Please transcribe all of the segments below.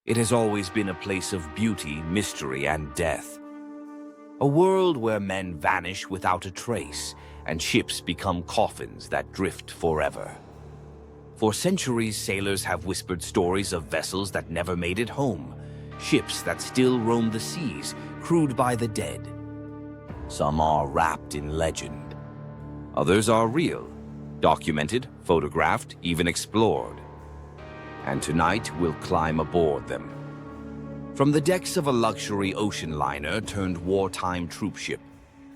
It has always been a place of beauty, mystery, and death. A world where men vanish without a trace, and ships become coffins that drift forever. For centuries, sailors have whispered stories of vessels that never made it home, ships that still roam the seas, crewed by the dead. Some are wrapped in legend. Others are real, documented, photographed, even explored. And tonight we'll climb aboard them. From the decks of a luxury ocean liner turned wartime troopship,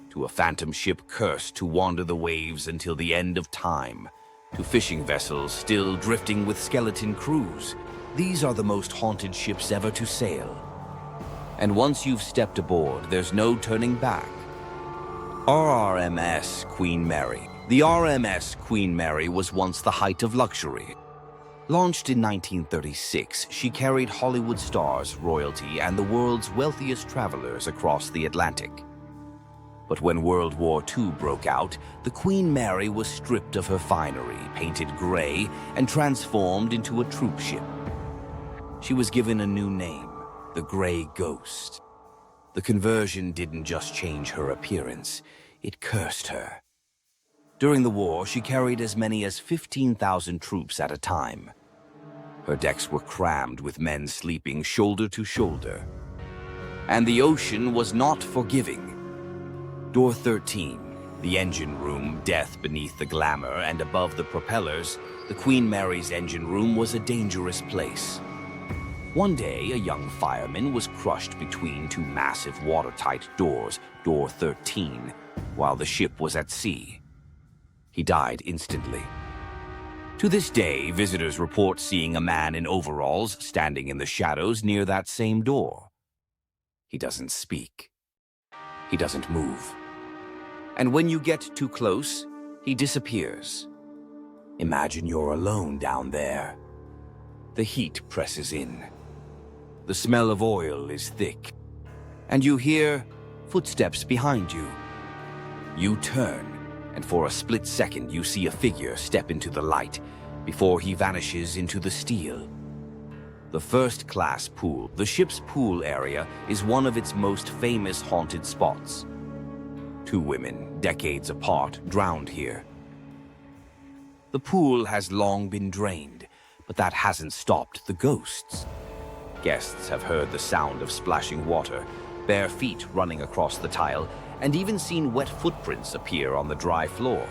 to a phantom ship cursed to wander the waves until the end of time, to fishing vessels still drifting with skeleton crews, these are the most haunted ships ever to sail. And once you've stepped aboard, there's no turning back. RRMS Queen Mary. The RMS Queen Mary was once the height of luxury. Launched in 1936, she carried Hollywood stars, royalty, and the world's wealthiest travelers across the Atlantic. But when World War II broke out, the Queen Mary was stripped of her finery, painted gray, and transformed into a troop ship. She was given a new name, the Gray Ghost. The conversion didn't just change her appearance, it cursed her. During the war, she carried as many as 15,000 troops at a time. Her decks were crammed with men sleeping shoulder to shoulder. And the ocean was not forgiving. Door 13, the engine room, death beneath the glamour and above the propellers, the Queen Mary's engine room was a dangerous place. One day, a young fireman was crushed between two massive watertight doors, door 13, while the ship was at sea. He died instantly. To this day, visitors report seeing a man in overalls standing in the shadows near that same door. He doesn't speak. He doesn't move. And when you get too close, he disappears. Imagine you're alone down there. The heat presses in. The smell of oil is thick. And you hear footsteps behind you. You turn, and for a split second you see a figure step into the light before he vanishes into the steel. The first-class pool, the ship's pool area, is one of its most famous haunted spots. Two women, decades apart, drowned here. The pool has long been drained, but that hasn't stopped the ghosts. Guests have heard the sound of splashing water, bare feet running across the tile, and even seen wet footprints appear on the dry floor.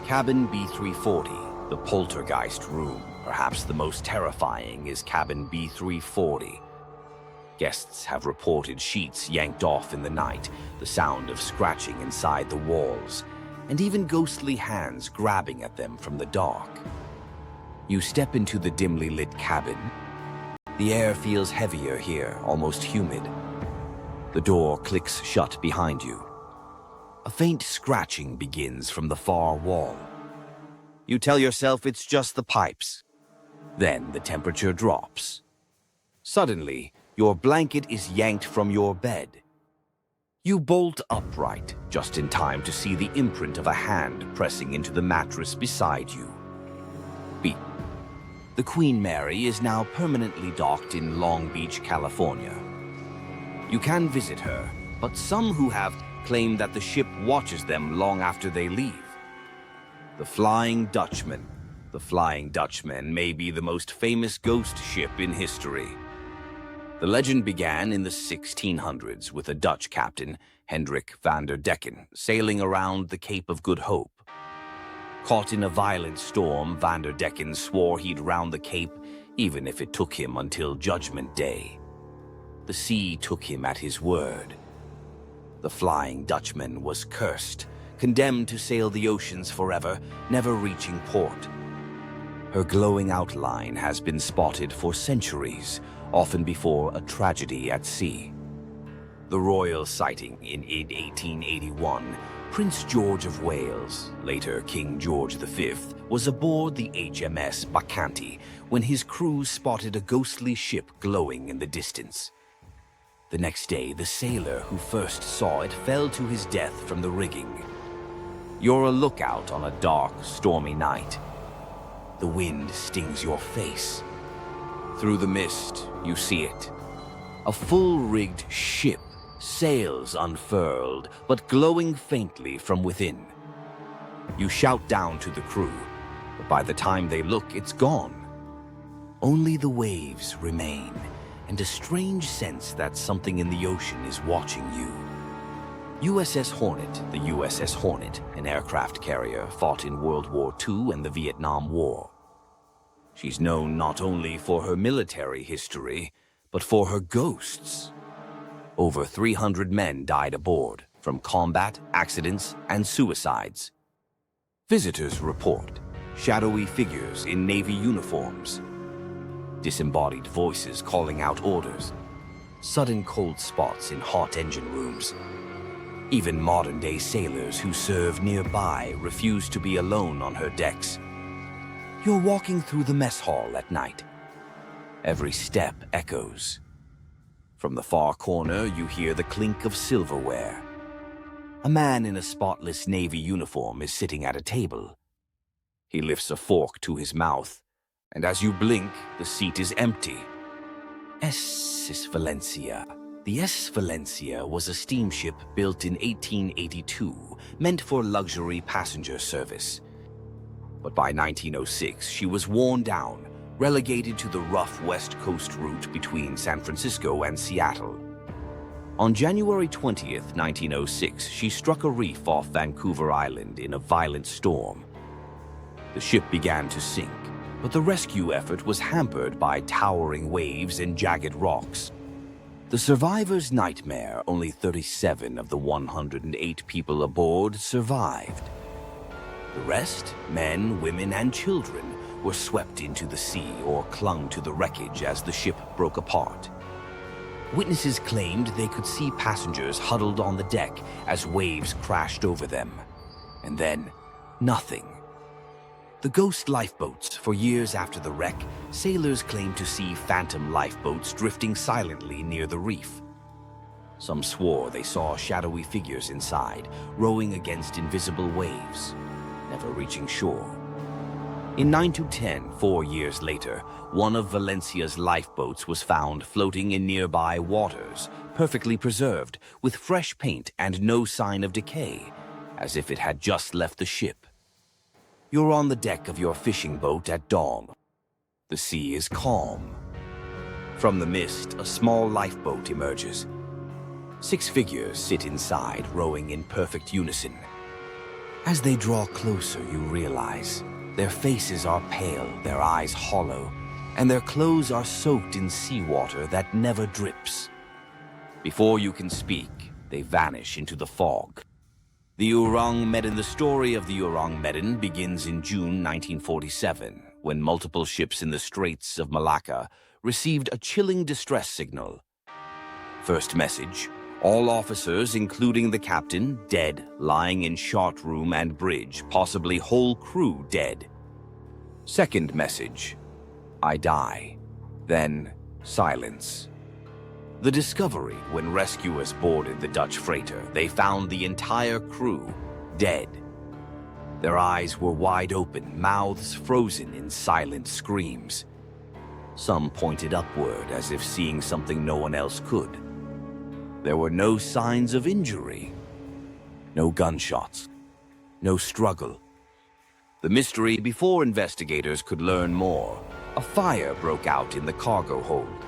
Cabin B340, the poltergeist room. Perhaps the most terrifying is cabin B340. Guests have reported sheets yanked off in the night, the sound of scratching inside the walls, and even ghostly hands grabbing at them from the dark. You step into the dimly lit cabin. The air feels heavier here, almost humid. The door clicks shut behind you. A faint scratching begins from the far wall. You tell yourself it's just the pipes. Then the temperature drops. Suddenly, your blanket is yanked from your bed. You bolt upright, just in time to see the imprint of a hand pressing into the mattress beside you. Beep. The Queen Mary is now permanently docked in Long Beach, California. You can visit her, but some who have claim that the ship watches them long after they leave. The Flying Dutchman. The Flying Dutchman may be the most famous ghost ship in history. The legend began in the 1600s with a Dutch captain, Hendrik van der Decken, sailing around the Cape of Good Hope. Caught in a violent storm, van der Decken swore he'd round the Cape even if it took him until Judgment Day. The sea took him at his word. The Flying Dutchman was cursed, condemned to sail the oceans forever, never reaching port. Her glowing outline has been spotted for centuries, often before a tragedy at sea. The royal sighting in 1881, Prince George of Wales, later King George V, was aboard the HMS Bacchante when his crew spotted a ghostly ship glowing in the distance. The next day, the sailor who first saw it fell to his death from the rigging. You're a lookout on a dark, stormy night. The wind stings your face. Through the mist, you see it. A full-rigged ship, sails unfurled, but glowing faintly from within. You shout down to the crew, but by the time they look, it's gone. Only the waves remain, and a strange sense that something in the ocean is watching you. USS Hornet, the USS Hornet, an aircraft carrier, fought in World War II and the Vietnam War. She's known not only for her military history, but for her ghosts. Over 300 men died aboard, from combat, accidents, and suicides. Visitors report shadowy figures in Navy uniforms, disembodied voices calling out orders, sudden cold spots in hot engine rooms. Even modern-day sailors who serve nearby refuse to be alone on her decks. You're walking through the mess hall at night. Every step echoes. From the far corner, you hear the clink of silverware. A man in a spotless Navy uniform is sitting at a table. He lifts a fork to his mouth, and as you blink, the seat is empty. SS Valencia. The SS Valencia was a steamship built in 1882, meant for luxury passenger service. But by 1906, she was worn down, relegated to the rough West Coast route between San Francisco and Seattle. On January 20th, 1906, she struck a reef off Vancouver Island in a violent storm. The ship began to sink, but the rescue effort was hampered by towering waves and jagged rocks. The survivor's nightmare, only 37 of the 108 people aboard survived. The rest, men, women, and children, were swept into the sea or clung to the wreckage as the ship broke apart. Witnesses claimed they could see passengers huddled on the deck as waves crashed over them. And then, nothing. The ghost lifeboats. For years after the wreck, sailors claimed to see phantom lifeboats drifting silently near the reef. Some swore they saw shadowy figures inside, rowing against invisible waves, never reaching shore. In 9-10, 4 years later, one of Valencia's lifeboats was found floating in nearby waters, perfectly preserved, with fresh paint and no sign of decay, as if it had just left the ship. You're on the deck of your fishing boat at dawn. The sea is calm. From the mist, a small lifeboat emerges. 6 figures sit inside, rowing in perfect unison. As they draw closer, you realize their faces are pale, their eyes hollow, and their clothes are soaked in seawater that never drips. Before you can speak, they vanish into the fog. The Ourang Medan. The story of the Ourang Medan begins in June 1947, when multiple ships in the Straits of Malacca received a chilling distress signal. First message: all officers, including the captain, dead, lying in chart room and bridge, possibly whole crew dead. Second message: I die. Then silence. The discovery: when rescuers boarded the Dutch freighter, they found the entire crew dead. Their eyes were wide open, mouths frozen in silent screams. Some pointed upward as if seeing something no one else could. There were no signs of injury, no gunshots, no struggle. The mystery: before investigators could learn more, a fire broke out in the cargo hold.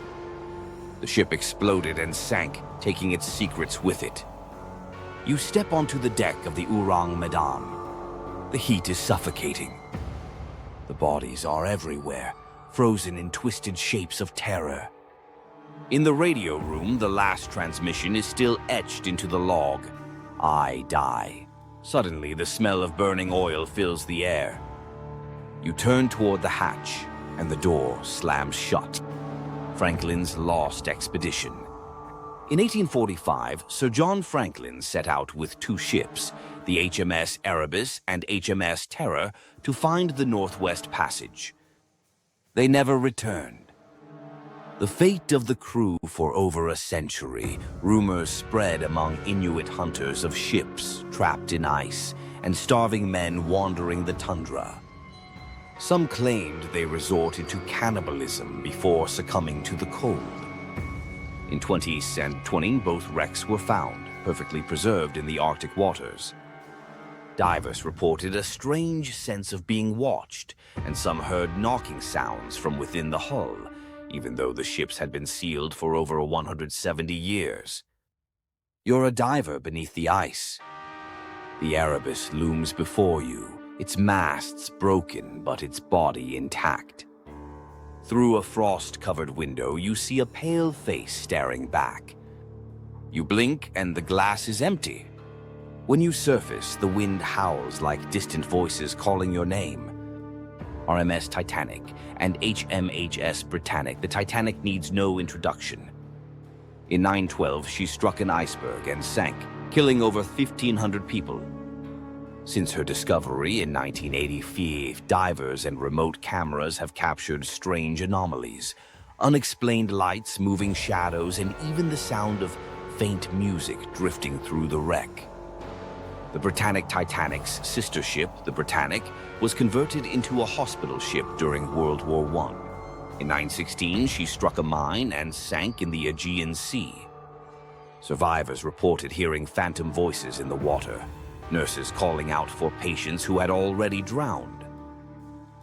The ship exploded and sank, taking its secrets with it. You step onto the deck of the Ourang Medan. The heat is suffocating. The bodies are everywhere, frozen in twisted shapes of terror. In the radio room, the last transmission is still etched into the log. I die. Suddenly, the smell of burning oil fills the air. You turn toward the hatch, and the door slams shut. Franklin's lost expedition. In 1845, Sir John Franklin set out with 2 ships, the HMS Erebus and HMS Terror, to find the Northwest Passage. They never returned. The fate of the crew for over a century, rumors spread among Inuit hunters of ships trapped in ice and starving men wandering the tundra. Some claimed they resorted to cannibalism before succumbing to the cold. In 2020, both wrecks were found, perfectly preserved in the Arctic waters. Divers reported a strange sense of being watched, and some heard knocking sounds from within the hull, even though the ships had been sealed for over 170 years. You're a diver beneath the ice. The Erebus looms before you, its masts broken but its body intact. Through a frost-covered window, you see a pale face staring back. You blink and the glass is empty. When you surface, the wind howls like distant voices calling your name. RMS Titanic and HMHS Britannic. The Titanic needs no introduction. In 912, she struck an iceberg and sank, killing over 1,500 people. Since her discovery in 1985, divers and remote cameras have captured strange anomalies, unexplained lights, moving shadows, and even the sound of faint music drifting through the wreck. The Britannic Titanic's sister ship, the Britannic, was converted into a hospital ship during World War I. In 916, she struck a mine and sank in the Aegean Sea. Survivors reported hearing phantom voices in the water, nurses calling out for patients who had already drowned.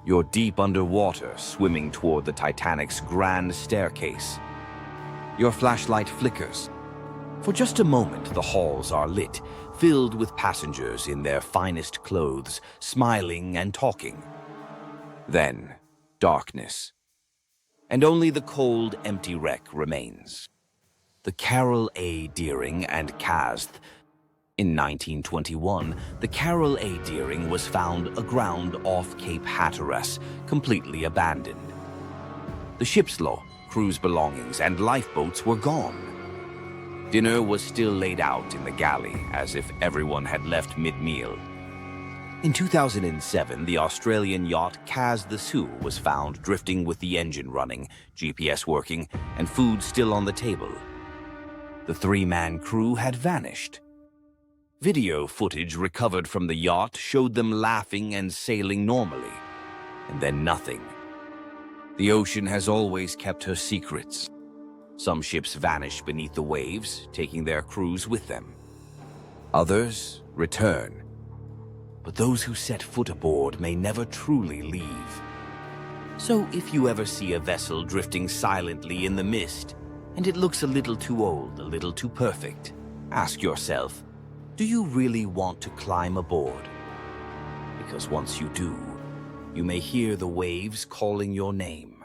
You're deep underwater, swimming toward the Titanic's grand staircase. Your flashlight flickers. For just a moment, the halls are lit, filled with passengers in their finest clothes, smiling and talking. Then, darkness. And only the cold, empty wreck remains. The Carroll A. Deering and Casth. In 1921, the Carroll A. Deering was found aground off Cape Hatteras, completely abandoned. The ship's law, crew's belongings, and lifeboats were gone. Dinner was still laid out in the galley, as if everyone had left mid-meal. In 2007, the Australian yacht Kaz the Sioux was found drifting with the engine running, GPS working, and food still on the table. The three-man crew had vanished. Video footage recovered from the yacht showed them laughing and sailing normally, and then nothing. The ocean has always kept her secrets. Some ships vanish beneath the waves, taking their crews with them. Others return. But those who set foot aboard may never truly leave. So if you ever see a vessel drifting silently in the mist, and it looks a little too old, a little too perfect, ask yourself, do you really want to climb aboard? Because once you do, you may hear the waves calling your name.